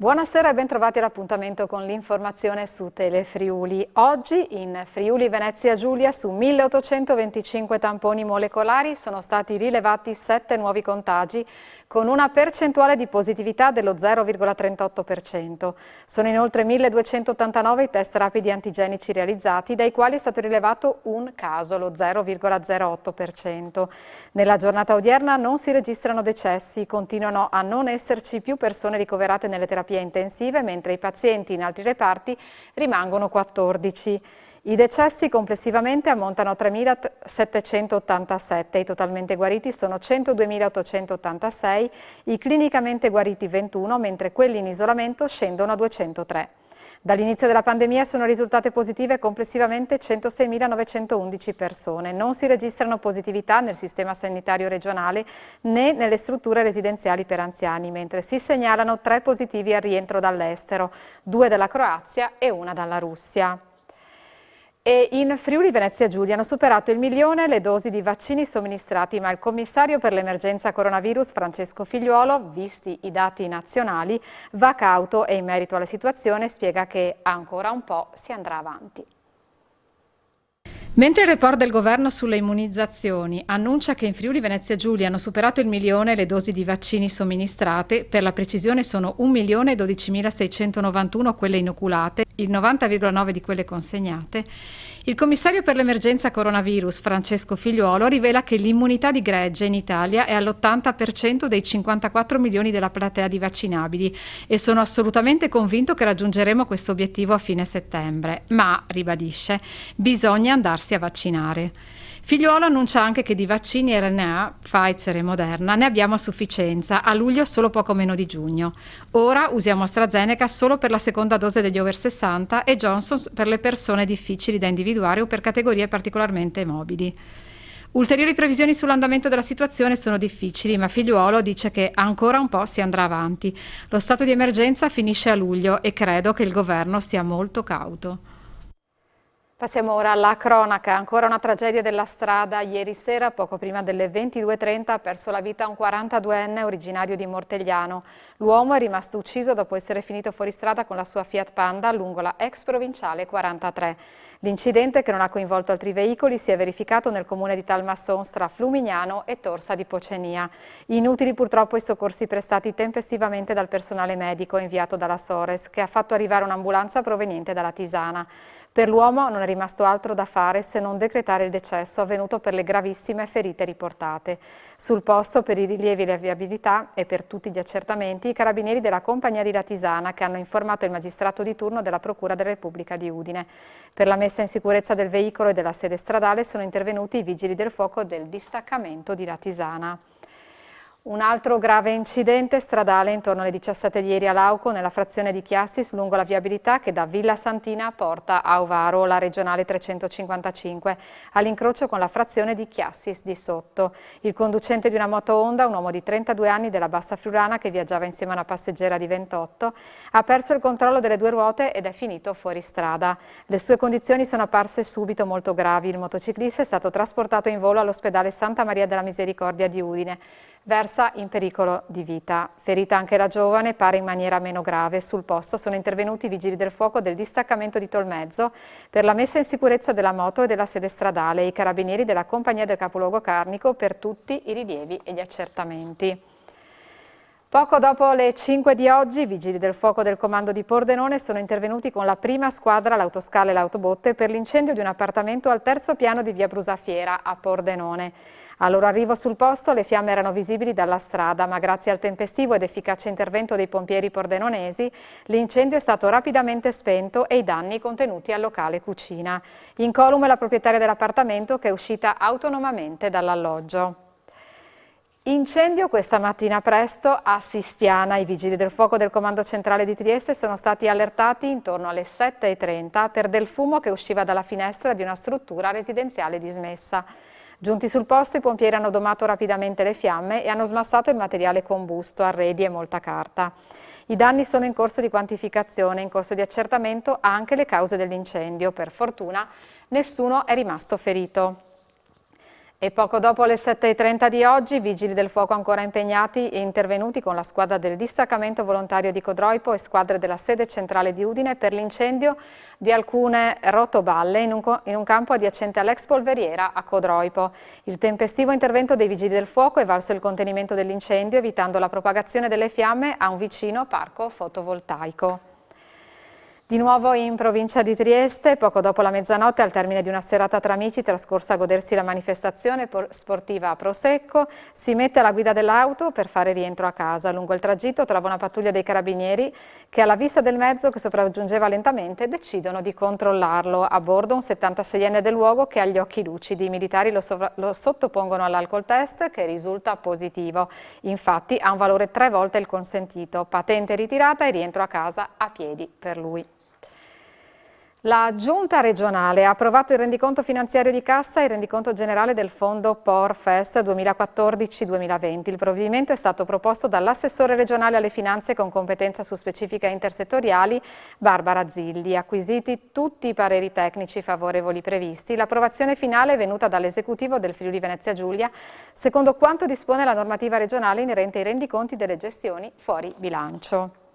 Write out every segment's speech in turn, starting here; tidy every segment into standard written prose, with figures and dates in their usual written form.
Buonasera e bentrovati all'appuntamento con l'informazione su Telefriuli. Oggi in Friuli Venezia Giulia su 1825 tamponi molecolari sono stati rilevati 7 nuovi contagi con una percentuale di positività dello 0,38%. Sono inoltre 1289 i test rapidi antigenici realizzati, dai quali è stato rilevato un caso, lo 0,08%. Nella giornata odierna non si registrano decessi, continuano a non esserci più persone ricoverate nelle terapie intensive, mentre i pazienti in altri reparti rimangono 14. I decessi complessivamente ammontano a 3.787, i totalmente guariti sono 102.886, i clinicamente guariti 21, mentre quelli in isolamento scendono a 203. Dall'inizio della pandemia sono risultate positive complessivamente 106.911 persone. Non si registrano positività nel sistema sanitario regionale né nelle strutture residenziali per anziani, mentre si segnalano 3 positivi al rientro dall'estero, 2 dalla Croazia e 1 dalla Russia. E in Friuli Venezia Giulia hanno superato il 1.000.000 le dosi di vaccini somministrati, ma il commissario per l'emergenza coronavirus Francesco Figliuolo, visti i dati nazionali, va cauto e in merito alla situazione spiega che ancora un po' si andrà avanti. Mentre il report del governo sulle immunizzazioni annuncia che in Friuli Venezia Giulia hanno superato il 1.000.000 le dosi di vaccini somministrate, per la precisione sono 1.012.691 quelle inoculate, il 90,9 di quelle consegnate, il commissario per l'emergenza coronavirus Francesco Figliuolo rivela che l'immunità di gregge in Italia è all'80% dei 54 milioni della platea di vaccinabili e sono assolutamente convinto che raggiungeremo questo obiettivo a fine settembre, ma, ribadisce, bisogna andarsi a vaccinare. Figliuolo annuncia anche che di vaccini RNA, Pfizer e Moderna, ne abbiamo a sufficienza, a luglio solo poco meno di giugno. Ora usiamo AstraZeneca solo per la seconda dose degli over 60 e Johnson per le persone difficili da individuare o per categorie particolarmente mobili. Ulteriori previsioni sull'andamento della situazione sono difficili, ma Figliuolo dice che ancora un po' si andrà avanti. Lo stato di emergenza finisce a luglio e credo che il governo sia molto cauto. Passiamo ora alla cronaca. Ancora una tragedia della strada. Ieri sera, poco prima delle 22:30, ha perso la vita un 42enne originario di Mortegliano. L'uomo è rimasto ucciso dopo essere finito fuori strada con la sua Fiat Panda lungo la ex provinciale 43. L'incidente, che non ha coinvolto altri veicoli, si è verificato nel comune di Talmassons tra Flumignano e Torsa di Pocenia. Inutili purtroppo i soccorsi prestati tempestivamente dal personale medico inviato dalla Sores, che ha fatto arrivare un'ambulanza proveniente dalla Tisana. Per l'uomo non è rimasto altro da fare se non decretare il decesso avvenuto per le gravissime ferite riportate. Sul posto, per i rilievi e la viabilità e per tutti gli accertamenti, i carabinieri della compagnia di La Tisana, che hanno informato il magistrato di turno della Procura della Repubblica di Udine. Per la messa in sicurezza del veicolo e della sede stradale sono intervenuti i vigili del fuoco del distaccamento di La Tisana. Un altro grave incidente stradale intorno alle 17 di ieri a Lauco, nella frazione di Chiassis, lungo la viabilità che da Villa Santina porta a Ovaro, la regionale 355, all'incrocio con la frazione di Chiassis di sotto. Il conducente di una moto Honda, un uomo di 32 anni della Bassa Friulana che viaggiava insieme a una passeggera di 28, ha perso il controllo delle 2 ruote ed è finito fuori strada. Le sue condizioni sono apparse subito molto gravi. Il motociclista è stato trasportato in volo all'ospedale Santa Maria della Misericordia di Udine. Versa in pericolo di vita. Ferita anche la giovane, pare in maniera meno grave. Sul posto sono intervenuti i vigili del fuoco del distaccamento di Tolmezzo per la messa in sicurezza della moto e della sede stradale e i carabinieri della compagnia del capoluogo Carnico per tutti i rilievi e gli accertamenti. Poco dopo le 5 di oggi, i vigili del fuoco del comando di Pordenone sono intervenuti con la prima squadra, l'autoscala e l'autobotte, per l'incendio di un appartamento al 3° piano di via Brusafiera a Pordenone. Al loro arrivo sul posto le fiamme erano visibili dalla strada, ma grazie al tempestivo ed efficace intervento dei pompieri pordenonesi, l'incendio è stato rapidamente spento e i danni contenuti al locale cucina. Incolume la proprietaria dell'appartamento, che è uscita autonomamente dall'alloggio. Incendio questa mattina presto a Sistiana. I vigili del fuoco del comando centrale di Trieste sono stati allertati intorno alle 7:30 per del fumo che usciva dalla finestra di una struttura residenziale dismessa. Giunti sul posto, i pompieri hanno domato rapidamente le fiamme e hanno smassato il materiale combusto, arredi e molta carta. I danni sono in corso di quantificazione, in corso di accertamento anche le cause dell'incendio. Per fortuna nessuno è rimasto ferito. E poco dopo le 7:30 di oggi, vigili del fuoco ancora impegnati e intervenuti con la squadra del distaccamento volontario di Codroipo e squadre della sede centrale di Udine per l'incendio di alcune rotoballe in un campo adiacente all'ex polveriera a Codroipo. Il tempestivo intervento dei vigili del fuoco è valso il contenimento dell'incendio, evitando la propagazione delle fiamme a un vicino parco fotovoltaico. Di nuovo in provincia di Trieste, poco dopo la mezzanotte, al termine di una serata tra amici trascorsa a godersi la manifestazione sportiva a Prosecco, si mette alla guida dell'auto per fare rientro a casa. Lungo il tragitto trova una pattuglia dei carabinieri che, alla vista del mezzo che sopraggiungeva lentamente, decidono di controllarlo. A bordo un 76enne del luogo che ha gli occhi lucidi. I militari lo sottopongono all'alcol test che risulta positivo. Infatti ha un valore 3 volte il consentito. Patente ritirata e rientro a casa a piedi per lui. La Giunta regionale ha approvato il rendiconto finanziario di cassa e il rendiconto generale del fondo POR-FES 2014-2020. Il provvedimento è stato proposto dall'assessore regionale alle finanze con competenza su specifiche intersettoriali Barbara Zilli. Acquisiti tutti i pareri tecnici favorevoli previsti, l'approvazione finale è venuta dall'esecutivo del Friuli Venezia Giulia, secondo quanto dispone la normativa regionale inerente ai rendiconti delle gestioni fuori bilancio.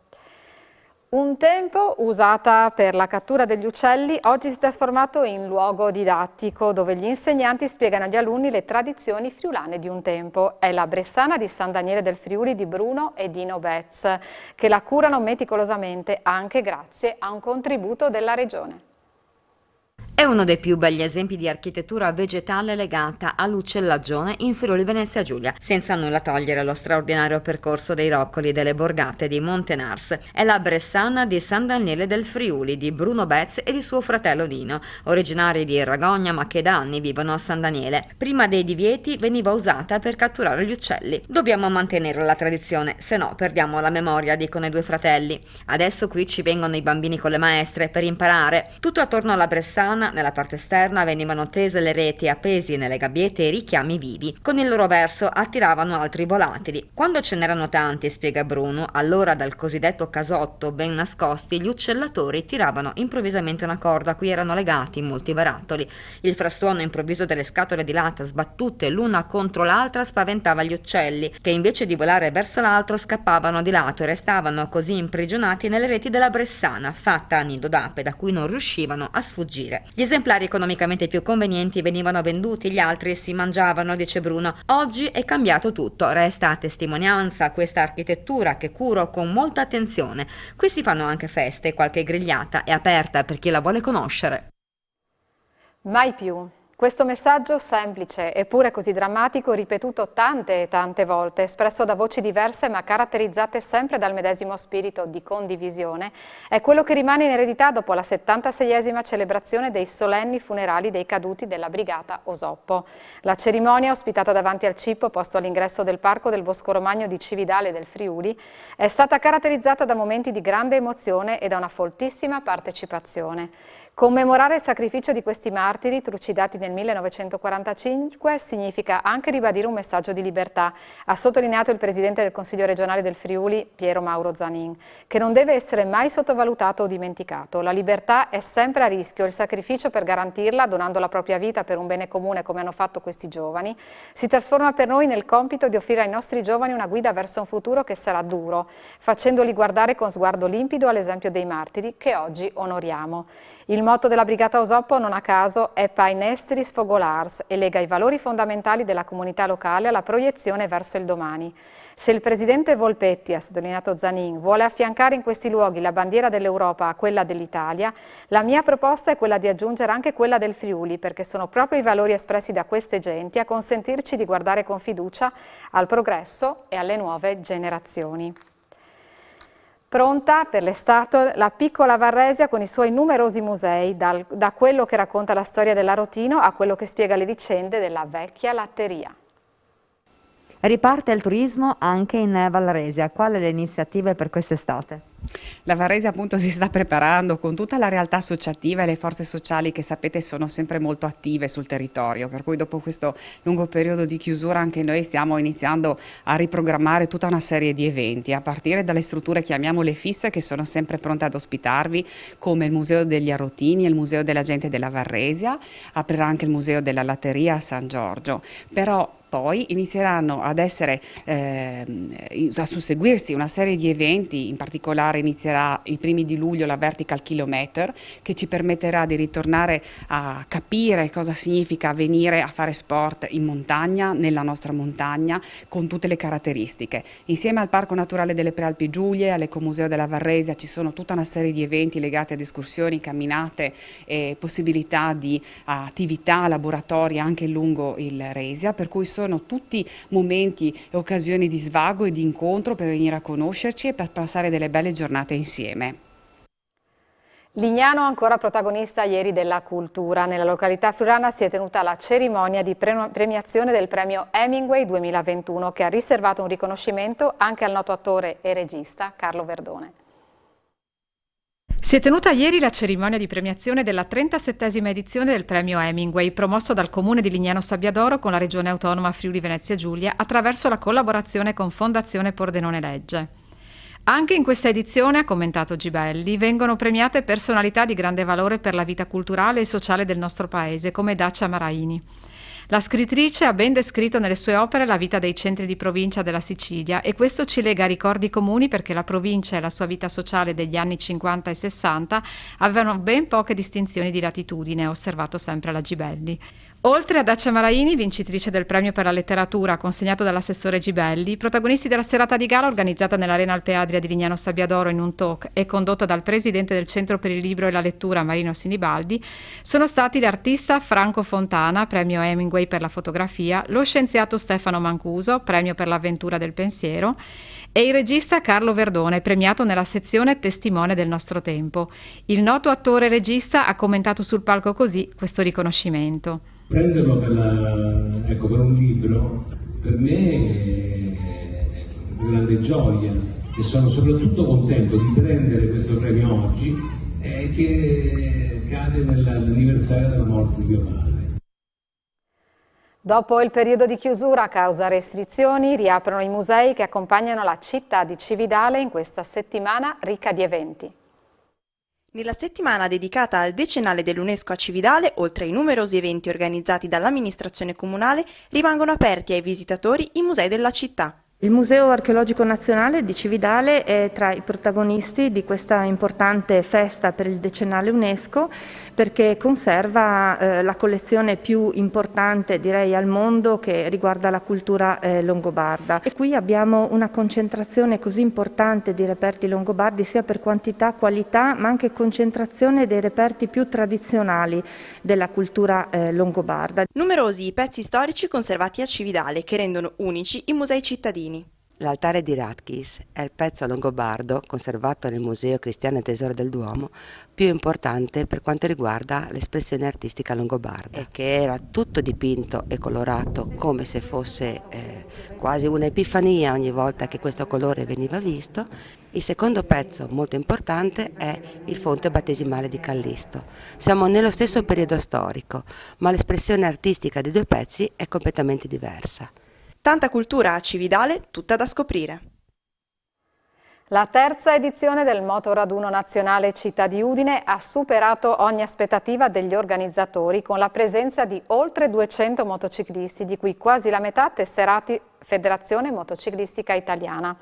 Un tempo usata per la cattura degli uccelli, oggi si è trasformato in luogo didattico dove gli insegnanti spiegano agli alunni le tradizioni friulane di un tempo. È la Bressana di San Daniele del Friuli di Bruno e Dino Betz, che la curano meticolosamente anche grazie a un contributo della regione. È uno dei più begli esempi di architettura vegetale legata all'ucellagione in Friuli Venezia Giulia, senza nulla togliere allo straordinario percorso dei roccoli delle borgate di Montenars. È la Bressana di San Daniele del Friuli di Bruno Betz e di suo fratello Dino, originari di Ragogna ma che da anni vivono a San Daniele. Prima dei divieti veniva usata per catturare gli uccelli. Dobbiamo mantenere la tradizione, se no perdiamo la memoria, dicono i due fratelli. Adesso qui ci vengono i bambini con le maestre per imparare. Tutto attorno alla Bressana, nella parte esterna, venivano tese le reti appesi nelle gabbiette e richiami vivi. Con il loro verso attiravano altri volatili. Quando ce n'erano tanti, spiega Bruno, allora dal cosiddetto casotto ben nascosti, gli uccellatori tiravano improvvisamente una corda a cui erano legati molti barattoli. Il frastuono improvviso delle scatole di latta sbattute l'una contro l'altra spaventava gli uccelli, che invece di volare verso l'altro scappavano di lato e restavano così imprigionati nelle reti della Bressana, fatta a nido d'ape da cui non riuscivano a sfuggire. Gli esemplari economicamente più convenienti venivano venduti, gli altri si mangiavano, dice Bruno. Oggi è cambiato tutto, resta a testimonianza questa architettura che curo con molta attenzione. Qui si fanno anche feste, qualche grigliata è aperta per chi la vuole conoscere. Mai più. Questo messaggio semplice eppure così drammatico, ripetuto tante e tante volte, espresso da voci diverse ma caratterizzate sempre dal medesimo spirito di condivisione, è quello che rimane in eredità dopo la 76esima celebrazione dei solenni funerali dei caduti della brigata Osoppo. La cerimonia, ospitata davanti al cippo posto all'ingresso del parco del Bosco Romagno di Cividale del Friuli, è stata caratterizzata da momenti di grande emozione e da una foltissima partecipazione. Commemorare il sacrificio di questi martiri, trucidati nel 1945, significa anche ribadire un messaggio di libertà, ha sottolineato il presidente del Consiglio regionale del Friuli, Piero Mauro Zanin, che non deve essere mai sottovalutato o dimenticato. La libertà è sempre a rischio, il sacrificio per garantirla, donando la propria vita per un bene comune come hanno fatto questi giovani, si trasforma per noi nel compito di offrire ai nostri giovani una guida verso un futuro che sarà duro, facendoli guardare con sguardo limpido all'esempio dei martiri che oggi onoriamo. Il motto della Brigata Osoppo, non a caso, è Pai Nestris Fogolars e lega i valori fondamentali della comunità locale alla proiezione verso il domani. Se il presidente Volpetti, ha sottolineato Zanin, vuole affiancare in questi luoghi la bandiera dell'Europa a quella dell'Italia, la mia proposta è quella di aggiungere anche quella del Friuli, perché sono proprio i valori espressi da queste genti a consentirci di guardare con fiducia al progresso e alle nuove generazioni. Pronta per l'estate la piccola Varresia con i suoi numerosi musei, da quello che racconta la storia dell'Arotino a quello che spiega le vicende della vecchia latteria. Riparte il turismo anche in Varresia. Quali le iniziative per quest'estate? La Varese appunto si sta preparando con tutta la realtà associativa e le forze sociali che sapete sono sempre molto attive sul territorio, per cui dopo questo lungo periodo di chiusura anche noi stiamo iniziando a riprogrammare tutta una serie di eventi, a partire dalle strutture chiamiamole fisse che sono sempre pronte ad ospitarvi, come il Museo degli Arrotini e il Museo della Gente della Varresia, aprirà anche il Museo della Latteria a San Giorgio, però poi inizieranno ad essere, a susseguirsi una serie di eventi, in particolare inizierà i primi di luglio la Vertical Kilometer, che ci permetterà di ritornare a capire cosa significa venire a fare sport in montagna, nella nostra montagna, con tutte le caratteristiche. Insieme al Parco Naturale delle Prealpi Giulie, all'Ecomuseo della Varresia, ci sono tutta una serie di eventi legati ad escursioni, camminate e possibilità di attività, laboratori anche lungo il Resia, per cui sono tutti momenti e occasioni di svago e di incontro per venire a conoscerci e per passare delle belle giornate insieme. Lignano ancora protagonista ieri della cultura. Nella località friulana si è tenuta la cerimonia di premiazione del premio Hemingway 2021 che ha riservato un riconoscimento anche al noto attore e regista Carlo Verdone. Si è tenuta ieri la cerimonia di premiazione della 37esima edizione del premio Hemingway, promosso dal Comune di Lignano Sabbiadoro con la Regione Autonoma Friuli Venezia Giulia attraverso la collaborazione con Fondazione Pordenone Legge. Anche in questa edizione, ha commentato Gibelli, vengono premiate personalità di grande valore per la vita culturale e sociale del nostro paese, come Dacia Maraini. La scrittrice ha ben descritto nelle sue opere la vita dei centri di provincia della Sicilia e questo ci lega a ricordi comuni perché la provincia e la sua vita sociale degli anni 50 e 60 avevano ben poche distinzioni di latitudine, ha osservato sempre la Gibelli. Oltre a Dacia Maraini, vincitrice del premio per la letteratura consegnato dall'assessore Gibelli, i protagonisti della serata di gala organizzata nell'Arena Alpe Adria di Lignano Sabbiadoro in un talk e condotta dal presidente del Centro per il Libro e la Lettura Marino Sinibaldi sono stati l'artista Franco Fontana, premio Hemingway per la fotografia, lo scienziato Stefano Mancuso, premio per l'avventura del pensiero, e il regista Carlo Verdone, premiato nella sezione Testimone del nostro tempo. Il noto attore e regista ha commentato sul palco così questo riconoscimento. Prenderlo per un libro per me è una grande gioia e sono soprattutto contento di prendere questo premio oggi che cade nell'anniversario della morte di mio padre. Dopo il periodo di chiusura a causa restrizioni, riaprono i musei che accompagnano la città di Cividale in questa settimana ricca di eventi. Nella settimana dedicata al decennale dell'UNESCO a Cividale, oltre ai numerosi eventi organizzati dall'amministrazione comunale, rimangono aperti ai visitatori i musei della città. Il Museo Archeologico Nazionale di Cividale è tra i protagonisti di questa importante festa per il decennale UNESCO perché conserva la collezione più importante, direi, al mondo che riguarda la cultura longobarda. E qui abbiamo una concentrazione così importante di reperti longobardi sia per quantità, qualità, ma anche concentrazione dei reperti più tradizionali della cultura longobarda. Numerosi i pezzi storici conservati a Cividale che rendono unici i musei cittadini. L'altare di Radkis è il pezzo longobardo conservato nel Museo Cristiano e Tesoro del Duomo più importante per quanto riguarda l'espressione artistica longobarda, e che era tutto dipinto e colorato come se fosse quasi un'epifania ogni volta che questo colore veniva visto. Il secondo pezzo molto importante è il fonte battesimale di Callisto. Siamo nello stesso periodo storico, ma l'espressione artistica dei due pezzi è completamente diversa. Tanta cultura a Cividale, tutta da scoprire. La terza edizione del Motoraduno Nazionale Città di Udine ha superato ogni aspettativa degli organizzatori con la presenza di oltre 200 motociclisti, di cui quasi la metà tesserati Federazione Motociclistica Italiana.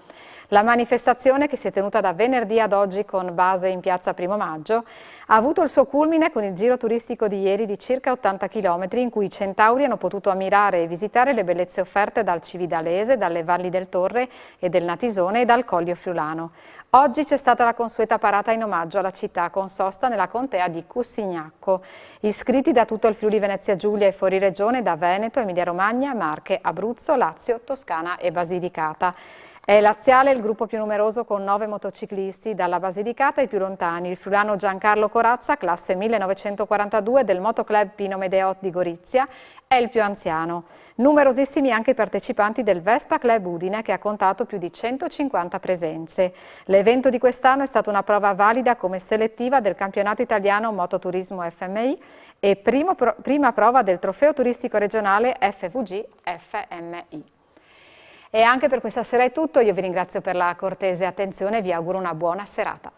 La manifestazione, che si è tenuta da venerdì ad oggi con base in piazza Primo Maggio, ha avuto il suo culmine con il giro turistico di ieri di circa 80 km in cui i centauri hanno potuto ammirare e visitare le bellezze offerte dal Cividalese, dalle valli del Torre e del Natisone e dal Collio Friulano. Oggi c'è stata la consueta parata in omaggio alla città con sosta nella contea di Cussignacco. Iscritti da tutto il Friuli Venezia Giulia e fuori regione, da Veneto, Emilia Romagna, Marche, Abruzzo, Lazio, Toscana e Basilicata. È laziale il gruppo più numeroso con 9 motociclisti, dalla Basilicata ai più lontani, il friulano Giancarlo Corazza, classe 1942 del Motoclub Pino Medeot di Gorizia, è il più anziano. Numerosissimi anche i partecipanti del Vespa Club Udine, che ha contato più di 150 presenze. L'evento di quest'anno è stata una prova valida come selettiva del campionato italiano Mototurismo FMI e prima prova del trofeo turistico regionale FVG FMI. E anche per questa sera è tutto, io vi ringrazio per la cortese attenzione e vi auguro una buona serata.